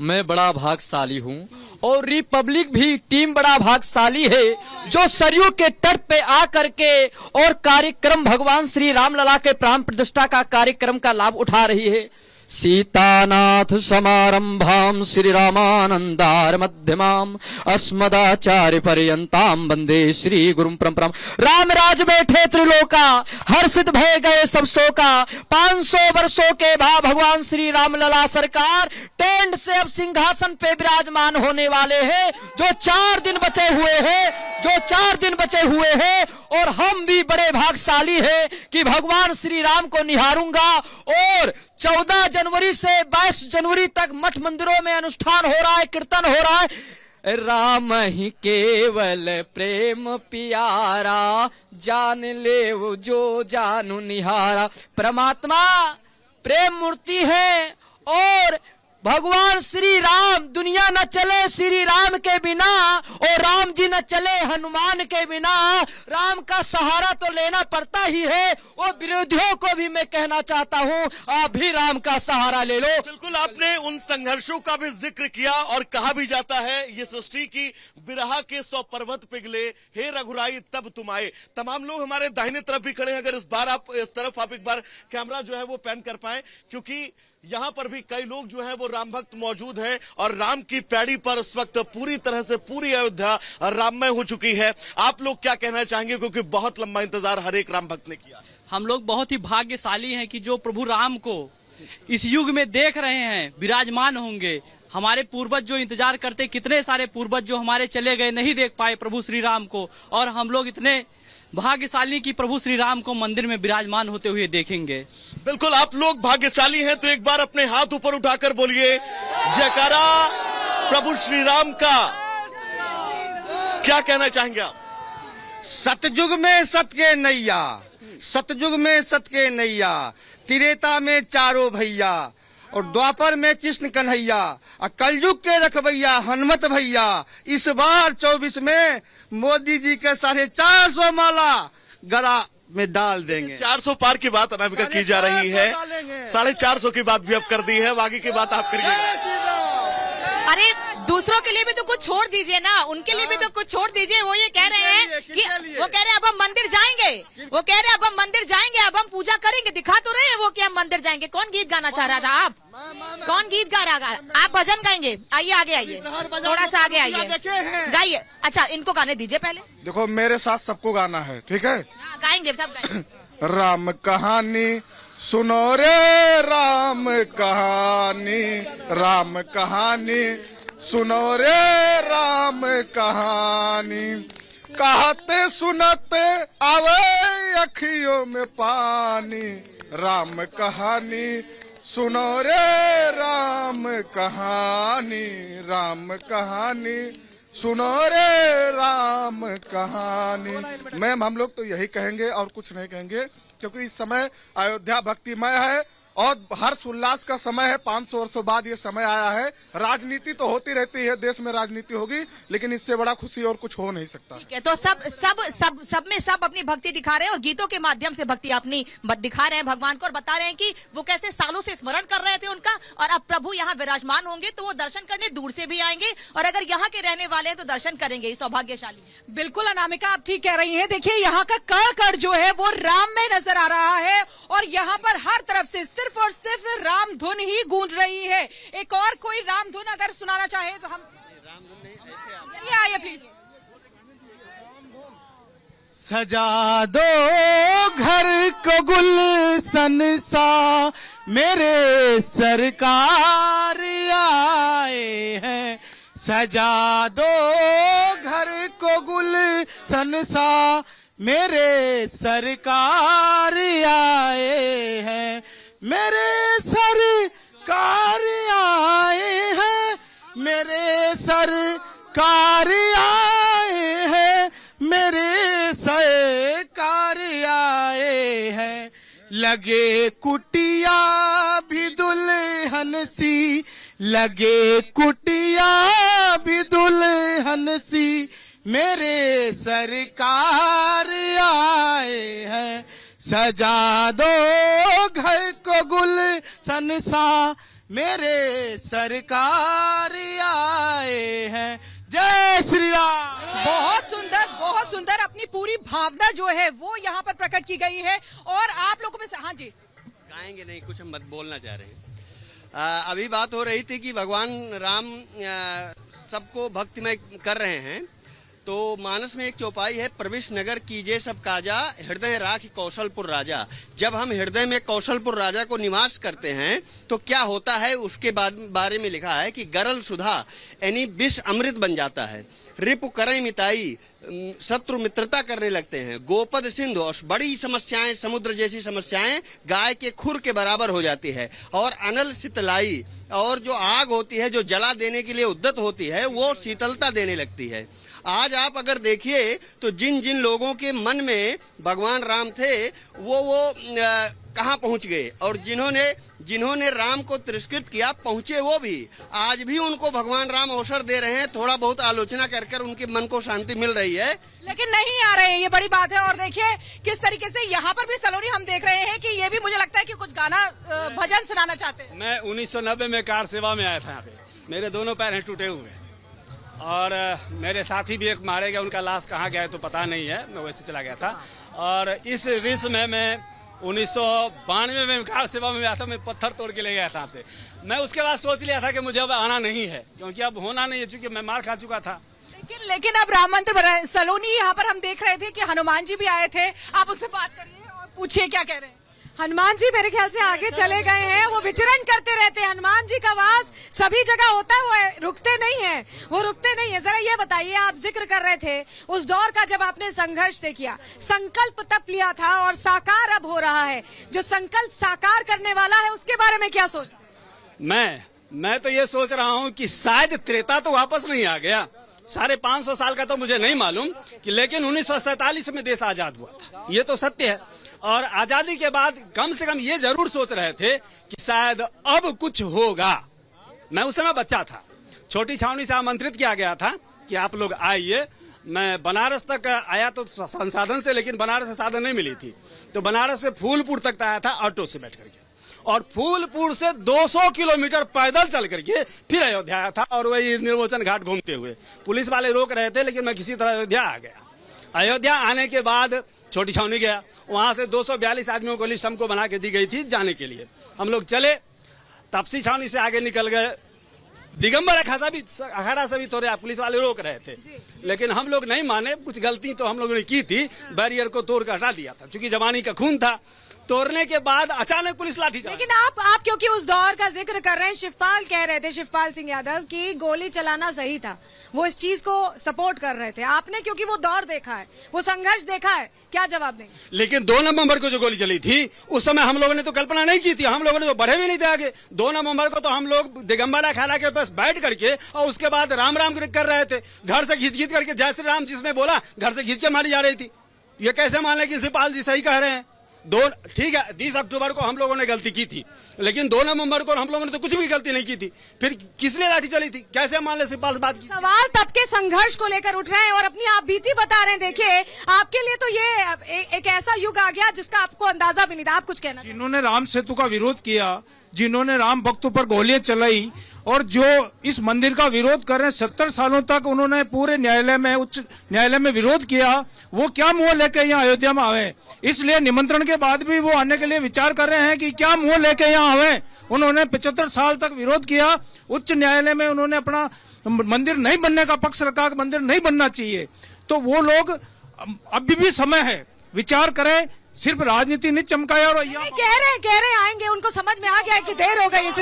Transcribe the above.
मैं बड़ा भाग्यशाली हूँ और रिपब्लिक भी टीम बड़ा भाग्यशाली है जो सरयू के तट पे आ करके और कार्यक्रम भगवान श्री रामलला के प्राण प्रतिष्ठा का कार्यक्रम का लाभ उठा रही है। सीतानाथ समारंभाम श्री रामानंदार मध्यमाम अस्मदाचार्य पर्यंताम वंदे श्री गुरुम परंपराम। राम राज बैठे त्रिलोका हर्षित भय गए सब शोका। 500 वर्षों के बाद भगवान श्री रामलला सरकार टेंट से अब सिंहासन पे विराजमान होने वाले हैं। जो 4 दिन बचे हुए हैं और हम भी बड़े भाग्यशाली हैं कि भगवान श्री राम को निहारूंगा। और 14 जनवरी से 22 जनवरी तक मठ मंदिरों में अनुष्ठान हो रहा है, कीर्तन हो रहा है। राम ही केवल प्रेम प्यारा जान ले वो जो जानू निहारा। परमात्मा प्रेम मूर्ति है और भगवान श्री राम दुनिया न चले श्री राम के बिना और राम जी न चले हनुमान के बिना। राम का सहारा तो लेना पड़ता ही है और विरोधियों को भी मैं कहना चाहता हूँ आप भी राम का सहारा ले लो। बिल्कुल, आपने उन संघर्षों का भी जिक्र किया और कहा भी जाता है ये सृष्टि की बिरहा के 100 पर्वत पिघले हे रघुराई तब तुम आए। तमाम लोग हमारे दाहिने तरफ भी खड़े हैं, अगर इस तरफ आप एक बार कैमरा जो है वो पैन कर पाए, क्योंकि यहाँ पर भी कई लोग जो है वो राम भक्त मौजूद हैं और राम की पैड़ी पर इस वक्त पूरी तरह से पूरी अयोध्या राममय हो चुकी है। आप लोग क्या कहना चाहेंगे, क्योंकि बहुत लंबा इंतजार हर एक राम भक्त ने किया। हम लोग बहुत ही भाग्यशाली हैं कि जो प्रभु राम को इस युग में देख रहे हैं, विराजमान होंगे। हमारे पूर्वज जो इंतजार करते, कितने सारे पूर्वज जो हमारे चले गए, नहीं देख पाए प्रभु श्री राम को, और हम लोग इतने भाग्यशाली कि प्रभु श्री राम को मंदिर में विराजमान होते हुए देखेंगे। बिल्कुल, आप लोग भाग्यशाली हैं तो एक बार अपने हाथ ऊपर उठाकर बोलिए जयकारा प्रभु श्री राम का। क्या कहना चाहेंगे आप? सतयुग में सत के नैया, सतयुग में सत के नैया, त्रेता में चारों भैया और द्वापर में कृष्ण कन्हैया और कलयुग के रखबैया हनुमत भैया। इस बार 24 में मोदी जी के 450 माला गला में डाल देंगे। 400 पार की बात अनामिका की जा रही है, 450 की बात भी अब कर दी है, बाकी की बात आप करिए। अरे दूसरों के लिए भी तो कुछ छोड़ दीजिए ना, उनके लिए भी तो कुछ छोड़ दीजिए। वो ये कह रहे हैं कि वो कह रहे हैं अब हम मंदिर जाएंगे, वो कह रहे हैं अब हम मंदिर जाएंगे, अब हम पूजा करेंगे। दिखा तो रहे हैं वो कि हम मंदिर जाएंगे। कौन गीत गाना चाह रहा था आप? कौन गीत गा रहा? आप भजन गाएंगे? आइए आगे आइए, थोड़ा सा आगे आइए, गाइए। अच्छा इनको गाने दीजिए पहले। देखो मेरे साथ सबको गाना है, ठीक है? गाएंगे सब गाएंगे। राम कहानी सुनो रे राम कहानी, राम कहानी सुनो रे राम कहानी। कहते सुनते आवे अखियों में पानी, राम कहानी सुनो रे राम कहानी, राम कहानी सुनो रे राम कहानी। मैम हम लोग तो यही कहेंगे और कुछ नहीं कहेंगे, क्योंकि इस समय अयोध्या भक्तिमय है और हर्ष उल्लास का समय है। 500 वर्षों बाद ये समय आया है। राजनीति तो होती रहती है, देश में राजनीति होगी, लेकिन इससे बड़ा खुशी और कुछ हो नहीं सकता। ठीक है, तो सब में सब अपनी भक्ति दिखा रहे हैं और गीतों के माध्यम से भक्ति अपनी दिखा रहे हैं भगवान को, और बता रहे हैं कि वो कैसे सालों से स्मरण कर रहे थे उनका, और अब प्रभु यहाँ विराजमान होंगे तो वो दर्शन करने दूर से भी आएंगे, और अगर यहाँ के रहने वाले हैं तो दर्शन करेंगे। सौभाग्यशाली। बिल्कुल अनामिका, आप ठीक कह रही हैं। देखिए यहाँ का कण कण जो है वो राम में नजर आ रहा है और यहाँ पर हर तरफ से सिर्फ और सिर्फ राम धुन ही गूंज रही है। एक और कोई राम धुन अगर सुनाना चाहे तो हम आइए प्लीज। सजा दो घर को गुलशन सा मेरे सरकार आए हैं। सजा दो घर को गुलशन सा मेरे सरकार आए हैं। मेरे सरकार आए हैं, मेरे सरकार आए हैं, मेरे सरकार आए हैं। लगे कुटिया भी दुल्हन सी, लगे कुटिया भी दुल्हन सी मेरे सरकार आए हैं। सजा दो घर को गुलशन सा मेरे सरकार आए हैं। जय श्री राम। बहुत सुंदर अपनी पूरी भावना जो है वो यहाँ पर प्रकट की गई है। और आप लोगों में से, हाँ जी, गाएंगे नहीं, कुछ हम बोलना चाह रहे हैं। अभी बात हो रही थी कि भगवान राम सबको भक्तिमय कर रहे हैं, तो मानस में एक चौपाई है, प्रविश नगर कीजे सब काजा, हृदय राख कौशलपुर राजा। जब हम हृदय में कौशलपुर राजा को निवास करते हैं तो क्या होता है उसके बारे में लिखा है कि गरल सुधा यानी विष अमृत बन जाता है, रिपु करई मिताई, शत्रु मित्रता करने लगते हैं, गोपद सिंधु और बड़ी समस्याएं, समुद्र जैसी समस्याएं गाय के खुर के बराबर हो जाती है, और अनल शीतलाई, और जो आग होती है जो जला देने के लिए उद्यत होती है वो शीतलता देने लगती है। आज आप अगर देखिए तो जिन जिन लोगों के मन में भगवान राम थे वो कहाँ पहुंच गए, और जिन्होंने राम को तिरस्कृत किया पहुंचे वो भी। आज भी उनको भगवान राम अवसर दे रहे हैं, थोड़ा बहुत आलोचना कर उनके मन को शांति मिल रही है, लेकिन नहीं आ रहे हैं, ये बड़ी बात है। और देखिए किस तरीके से यहाँ पर भी सलोनी हम देख रहे हैं कि ये भी मुझे लगता है कि कुछ गाना भजन सुनाना चाहते हैं। मैं 1990 में कार सेवा में आया था यहाँ पे, मेरे दोनों पैर हैं टूटे हुए, और मेरे साथी भी एक मारे गए, उनका लाश कहाँ गया है तो पता नहीं है, मैं वैसे चला गया था। और इस रिस में मैं 1992 में कार सेवा में आया था, मैं पत्थर तोड़ के ले गया था से। मैं उसके बाद सोच लिया था कि मुझे अब आना नहीं है, क्योंकि अब होना नहीं है, क्योंकि मैं मार खा चुका था। लेकिन अब राम मंदिर बना है। सलोनी यहाँ पर हम देख रहे थे कि हनुमान जी भी आए थे, आप उनसे बात करिए और पूछिए क्या कह रहे हैं। हनुमान जी मेरे ख्याल से आगे चले गए हैं, वो विचरण करते रहते हैं। हनुमान जी का वास सभी जगह होता है, वो रुकते नहीं है, वो रुकते नहीं है। जरा ये बताइए, आप जिक्र कर रहे थे उस दौर का जब आपने संघर्ष से किया, संकल्प तब लिया था और साकार अब हो रहा है, जो संकल्प साकार करने वाला है उसके बारे में क्या सोच? मैं तो ये सोच रहा हूँ कि शायद त्रेता तो वापस नहीं आ गया, 550 साल का तो मुझे नहीं मालूम कि, लेकिन 1947 में देश आजाद हुआ था, ये तो सत्य है। और आजादी के बाद कम से कम ये जरूर सोच रहे थे कि शायद अब कुछ होगा। मैं उस समय बच्चा था, छोटी छावनी से आमंत्रित किया गया था कि आप लोग आइए। मैं बनारस तक आया तो संसाधन से, लेकिन बनारस से साधन नहीं मिली थी, तो बनारस से फूलपुर तक आया था ऑटो से बैठ करके, और फूलपुर से 200 किलोमीटर पैदल चल करके फिर अयोध्या आया था, और वही निर्वोचन घाट घूमते हुए। पुलिस वाले रोक रहे थे, लेकिन मैं किसी तरह अयोध्या आ गया। अयोध्या आने के बाद छोटी छावनी गया, वहां से 242 आदमियों को लिस्ट हमको बना के दी गई थी जाने के लिए। हम लोग चले, तपसी छावनी से आगे निकल गए, दिगंबर अखाड़ा से भी थोड़े पुलिस वाले रोक रहे थे, लेकिन हम लोग नहीं माने। कुछ गलती तो हम लोगों ने की थी, बैरियर को तोड़ कर हटा दिया था, क्योंकि जवानी का खून था। तोड़ने के बाद अचानक पुलिस लाठी चला। लेकिन आप क्योंकि उस दौर का जिक्र कर रहे हैं, शिवपाल कह रहे थे, शिवपाल सिंह यादव, की गोली चलाना सही था, वो इस चीज को सपोर्ट कर रहे थे। आपने क्योंकि वो दौर देखा है, वो संघर्ष देखा है, क्या जवाब देंगे? लेकिन 2 नवंबर को जो गोली चली थी उस समय हम लोगों ने तो कल्पना नहीं की थी, हम लोगों ने तो बढ़े भी नहीं थे आगे। 2 नवंबर को तो हम लोग दिगंबर अखाड़ा के पास बैठ करके और उसके बाद राम राम कर रहे थे, घर से घिच करके। जय श्री राम जिसने बोला घर से घिंच के मारी जा रही थी। ये कैसे मान लें कि शिवपाल जी सही कह रहे हैं? ठीक है, 30 अक्टूबर को हम लोगों ने गलती की थी, लेकिन 2 नवंबर को हम लोगों ने तो कुछ भी गलती नहीं की थी। फिर किस लिए लाठी चली थी? कैसे मान ले शिवपाल बात की? सवाल तब के संघर्ष को लेकर उठ रहे हैं और अपनी आप बीती बता रहे हैं। देखिए, आपके लिए तो ये एक ऐसा युग आ गया जिसका आपको अंदाजा भी नहीं था। आप कुछ कहना? जिन्होंने राम सेतु का विरोध किया, जिन्होंने राम भक्तों पर गोलियां चलाई, और जो इस मंदिर का विरोध कर रहे हैं, 70 सालों तक उन्होंने पूरे न्यायालय में, उच्च न्यायालय में विरोध किया, वो क्या मुंह लेके यहाँ अयोध्या में आवे? इसलिए निमंत्रण के बाद भी वो आने के लिए विचार कर रहे हैं कि क्या मुंह लेके यहाँ आवे। उन्होंने 75 साल तक विरोध किया, उच्च न्यायालय में उन्होंने अपना मंदिर नहीं बनने का पक्ष रखा, मंदिर नहीं बनना चाहिए। तो वो लोग, अभी भी समय है, विचार करें, सिर्फ राजनीति नहीं चमकाया। और कह रहे आएंगे, उनको समझ में आ गया है कि देर हो गई।